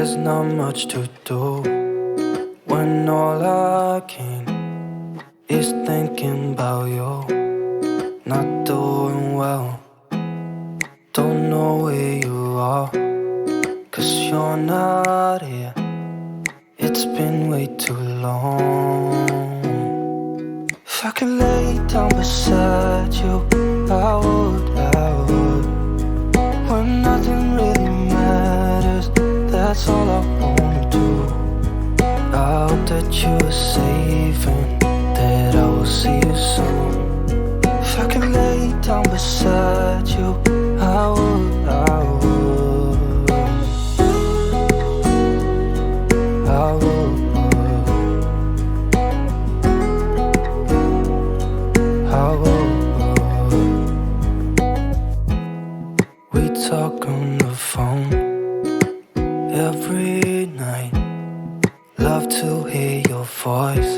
there's not much to do when all I can is thinking about you. Not doing well, don't know where you are, 'cause you're not here. It's been way too long. If I could lay down beside you, I would. When nothing really matters, that's all I wanna do. I hope that you are safe and that I will see you soon. If I could lay down beside you, I would. I would. I would. We talk on the phone every night. Love to hear your voice.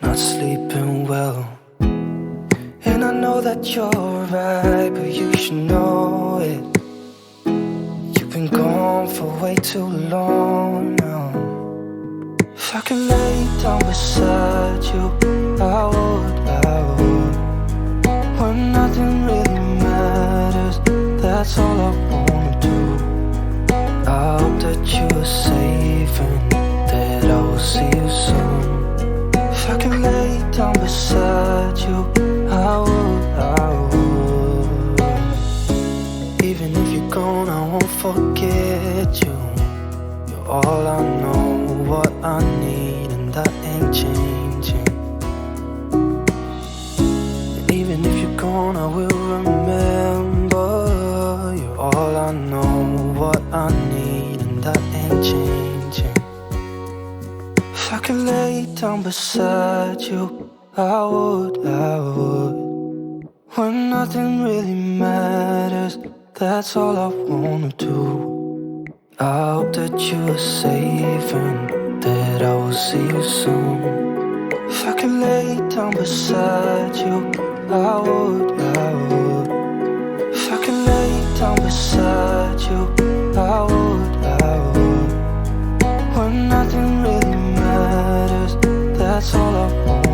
Not sleeping well, and I know that you're right, but you should know it. You've been gone for way too long now. If I could lay down beside you, I would. When nothing really matters, that's all I wanna do. I hope that you are safe and that I will see you soon. If I could lay down beside you, I would. Even if you're gone, I won't forget you. You're all I know, what I need, and that ain't changing. And even if you're gone, I will remember. You're all I know, what I need, and that ain't changing. If I could lay down beside you, I would. When nothing really matters, that's all I wanna do. I hope that you are safe and that I will see you soon. If I could lay down beside you, I would. If I could lay down beside you, I would. When nothing really matters, that's all I want.